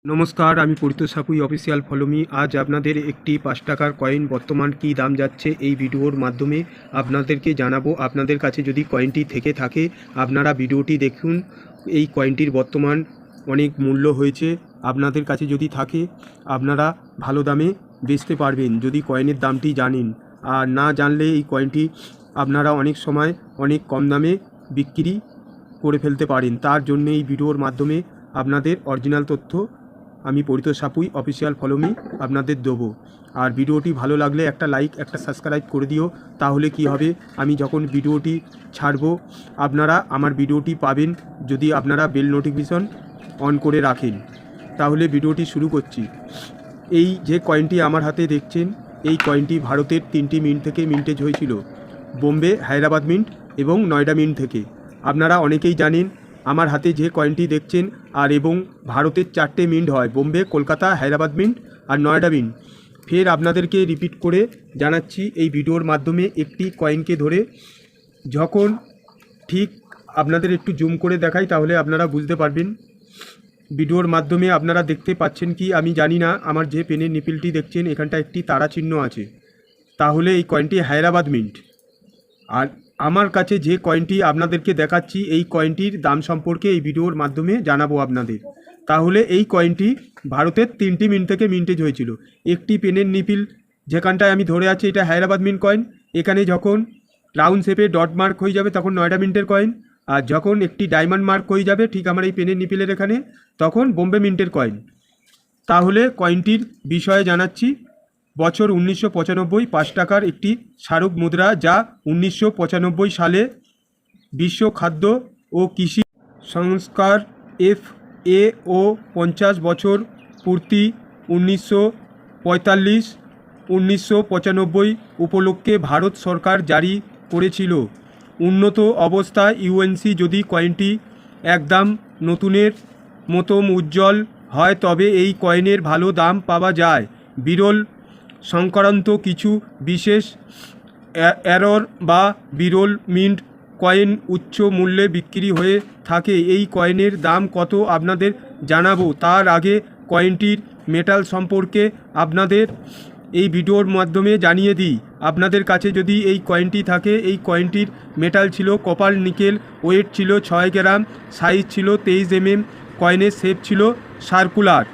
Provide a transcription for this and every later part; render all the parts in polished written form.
নমস্কার, আমি Paritosh Sapui official follow me. আজ আপনাদের একটি 5 টাকার কয়েন বর্তমান কী দাম যাচ্ছে এই ভিডিওর মাধ্যমে আপনাদেরকে জানাবো। আপনাদের কাছে যদি কয়েনটি থেকে থাকে আপনারা ভিডিওটি দেখুন। এই কয়েনটির বর্তমান অনেক মূল্য হয়েছে। আপনাদের কাছে যদি থাকে আপনারা ভালো দামে বেচতে পারবেন যদি কয়েনের দামটি জানেন। আর না জানলে এই কয়েনটি আপনারা অনেক সময় অনেক কম দামে বিক্রি করে ফেলতে পারেন। তার জন্য এই ভিডিওর মাধ্যমে আপনাদের অরিজিনাল তথ্য আমি পরিতোষ সাপুই অফিসিয়াল ফলোমি আপনাদের দেবো। আর ভিডিওটি ভালো লাগলে একটা লাইক একটা সাবস্ক্রাইব করে দিও। তাহলে কি হবে, আমি যখন ভিডিওটি ছাড়বো আপনারা আমার ভিডিওটি পাবেন যদি আপনারা বেল নোটিফিকেশন অন করে রাখেন। তাহলে ভিডিওটি শুরু করছি। এই যে কয়েনটি আমার হাতে দেখছেন, এই কয়েনটি ভারতের 3টি মিন্ট থেকে মিন্টেজ হয়েছিল, বোম্বে, হায়দ্রাবাদ মিন্ট এবং নয়ডা মিন্ট থেকে। আপনারা অনেকেই জানেন আমার হাতে যে কয়েনটি দেখছেন আর এবং ভারতের 4টে মিন্ট হয়, বোম্বে, কলকাতা, হায়দ্রাবাদ মিন্ট আর নয়ডা মিন্ট। ফের আপনাদেরকে রিপিট করে জানাচ্ছি এই ভিডিওর মাধ্যমে একটি কয়েনকে ধরে যখন ঠিক আপনাদের একটু জুম করে দেখাই তাহলে আপনারা বুঝতে পারবেন। ভিডিওর মাধ্যমে আপনারা দেখতে পাচ্ছেন কি আমি জানি না, আমার যে পেনের নিপিলটি দেখছেন এখানটা একটি তারা চিহ্ন আছে, তাহলে এই কয়েনটি হায়দ্রাবাদ মিন্ট। আর আমার কাছে যে কয়েনটি আপনাদেরকে দেখাচ্ছি এই কয়েনটির দাম সম্পর্কে এই ভিডিওর মাধ্যমে জানাবো আপনাদের। তাহলে এই কয়েনটি ভারতের 3টি মিন্ট থেকে মিন্টেজ হয়েছিল। একটি পেনের নিপিল যেখানটায় আমি ধরে আছি এটা হায়দ্রাবাদ মিন্ট কয়েন, এখানে যখন রাউন্ড শেপে ডট মার্ক হয়ে যাবে তখন নয়ডা মিন্টের কয়েন, আর যখন একটি ডায়মন্ড মার্ক হয়ে যাবে ঠিক আমার এই পেনের নিপিলের এখানে তখন বোম্বে মিন্টের কয়েন। তাহলে কয়েনটির বিষয়ে জানাচ্ছি। বছর 1995, 5 টাকার একটি স্মারক মুদ্রা, যা 1995 সালে বিশ্ব খাদ্য ও কৃষি সংস্কার FAO 50 বছর পূর্তি 1945-1995 উপলক্ষে ভারত সরকার জারি করেছিল। উন্নত অবস্থায় ইউএনসি যদি কয়েনটি একদম নতুনের মতো উজ্জ্বল হয় তবে এই কয়েনের ভালো দাম পাওয়া যায়। বিরল সংক্রান্ত কিছু বিশেষ এরর বা বিরল মিন্ট কয়েন উচ্চ মূল্যে বিক্রি হয়ে থাকে। এই কয়েনের দাম কত আপনাদের জানাবো, তার আগে কয়েনটির মেটাল সম্পর্কে আপনাদের এই ভিডিওর মাধ্যমে জানিয়ে দিই। আপনাদের কাছে যদি এই কয়েনটি থাকে, এই কয়েনটির মেটাল ছিল কপার নিকেল, ওয়েট ছিল 6 গ্রাম, সাইজ ছিল 23 mm, কয়েনের শেপ ছিল সার্কুলার।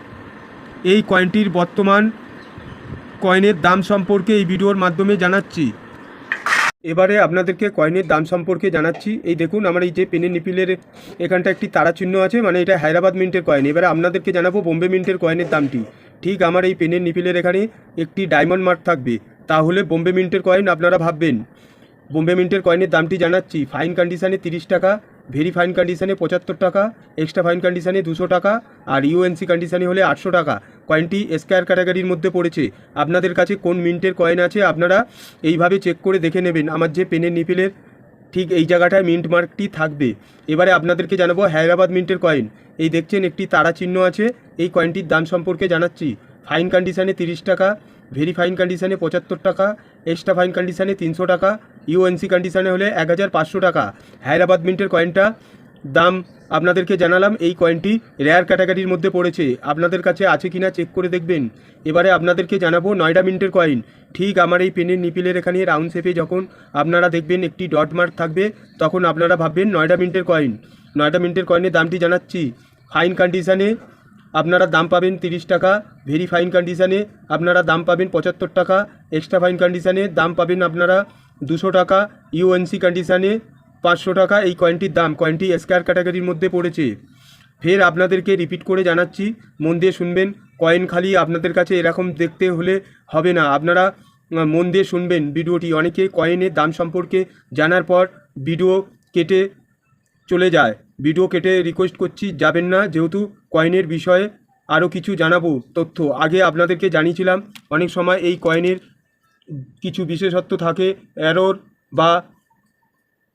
এই কয়েনটির বর্তমান কয়েনের দাম সম্পর্কে এই ভিডিওর মাধ্যমে জানাচ্ছি। এবারে আপনাদেরকে কয়েনের দাম সম্পর্কে জানাচ্ছি। এই দেখুন আমার এই যে পেনের নিপিলের এখানটা একটি তারা চিহ্ন আছে, মানে এটা হায়দ্রাবাদ মিন্টের কয়েন। এবারে আপনাদেরকে জানাবো বোম্বে মিন্টের কয়েনের দামটি। ঠিক আমার এই পেনের নিপিলের এখানে একটি ডায়মন্ড মার্ক থাকবে, তাহলে বোম্বে মিন্টের কয়েন আপনারা ভাববেন। বোম্বে মিন্টের কয়েনের দামটি জানাচ্ছি। ফাইন কন্ডিশানে 30 টাকা, ভেরি ফাইন কন্ডিশানে 75 টাকা, এক্সট্রা ফাইন কন্ডিশানে 200 টাকা, আর ইউএনসি কন্ডিশানে হলে 800 টাকা। কয়েনটি স্কয়ার ক্যাটাগরির মধ্যে পড়েছে। আপনাদের কাছে কোন মিন্টের কয়েন আছে আপনারা এইভাবে চেক করে দেখে নেবেন। আমার যে পেনের নিপিলের ঠিক এই জায়গাটায় মিন্ট মার্কটি থাকবে। এবারে আপনাদেরকে জানাবো হায়দ্রাবাদ মিন্টের কয়েন। এই দেখছেন একটি তারা চিহ্ন আছে। এই কয়েনটির দাম সম্পর্কে জানাচ্ছি। ফাইন কন্ডিশানে 30 টাকা, ভেরি ফাইন কন্ডিশানে 75 টাকা, এক্সট্রা ফাইন কন্ডিশানে 300 টাকা, ইউএনসি কন্ডিশানে হলে 1500 টাকা। হায়দ্রাবাদ মিন্টের কয়েনটা দাম আপনাদেরকে জানালাম। এই কয়েনটি রেয়ার ক্যাটাগরির মধ্যে পড়েছে, আপনাদের কাছে আছে কিনা চেক করে দেখবেন। এবারে আপনাদেরকে জানাবো নয়ডা মিন্টের কয়েন। ঠিক আমার এই পেনের নিপিলের এখানে রাউন্ড শেপে যখন আপনারা দেখবেন একটি ডট মার্ক থাকবে তখন আপনারা ভাববেন নয়ডা মিন্টের কয়েন। নয়ডা মিন্টের কয়েনের দামটি জানাচ্ছি। ফাইন কন্ডিশানে আপনারা দাম পাবেন 30 টাকা, ভেরি ফাইন কন্ডিশানে আপনারা দাম পাবেন 75 টাকা, এক্সট্রা ফাইন কন্ডিশানে দাম পাবেন আপনারা 200 টাকা, ইউএনসি কন্ডিশানে 500 টাকা। এই কয়েনটির দাম। কয়েনটি স্কয়ার ক্যাটাগরির মধ্যে পড়েছে। ফের আপনাদেরকে রিপিট করে জানাচ্ছি, মন দিয়ে শুনবেন। কয়েন খালি আপনাদের কাছে এরকম দেখতে হলে হবে না, আপনারা মন দিয়ে শুনবেন ভিডিওটি। অনেকে কয়েনের দাম সম্পর্কে জানার পর ভিডিও কেটে চলে যায়। ভিডিও কেটে রিকোয়েস্ট করছি যাবেন না, যেহেতু কয়েনের বিষয়ে আরও কিছু জানাবো তথ্য। আগে আপনাদেরকে জানিয়েছিলাম অনেক সময় এই কয়েনের কিছু বিশেষত্ব থাকে, এরর বা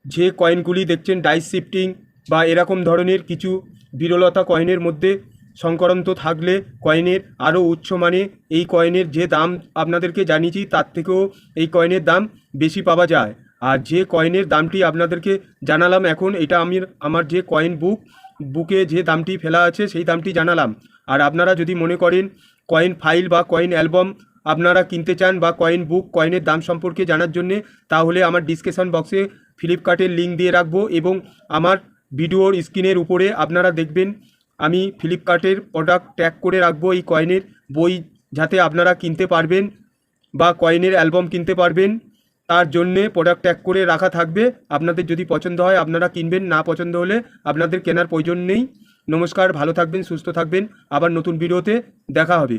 যে কয়েনগুলি দেখছেন ডাইস শিফটিং বা এরকম ধরনের কিছু বিরলতা কয়েনের মধ্যে সংক্রান্ত থাকলে কয়েনের আরও উচ্চ মানে এই কয়েনের যে দাম আপনাদেরকে জানিয়েছি তার থেকেও এই কয়েনের দাম বেশি পাওয়া যায়। আর যে কয়েনের দামটি আপনাদেরকে জানালাম এখন, এটা আমার যে কয়েন বুক বুকে যে দামটি ফেলা আছে সেই দামটি জানালাম। আর আপনারা যদি মনে করেন কয়েন ফাইল বা কয়েন অ্যালবাম আপনারা কিনতে চান বা কয়েন বুক কয়েনের দাম সম্পর্কে জানার জন্যে, তাহলে আমার ডিসক্রিপশন বক্সে ফ্লিপকার্টের লিঙ্ক দিয়ে রাখবো এবং আমার ভিডিওর স্ক্রিনের উপরে আপনারা দেখবেন আমি ফ্লিপকার্টের প্রোডাক্ট ট্যাগ করে রাখবো এই কয়েনের বই, যাতে আপনারা কিনতে পারবেন বা কয়েনের অ্যালবাম কিনতে পারবেন। তার জন্যে প্রোডাক্ট ট্যাগ করে রাখা থাকবে। আপনাদের যদি পছন্দ হয় আপনারা কিনবেন, না পছন্দ হলে আপনাদের কেনার প্রয়োজন নেই। নমস্কার, ভালো থাকবেন, সুস্থ থাকবেন, আবার নতুন ভিডিওতে দেখা হবে।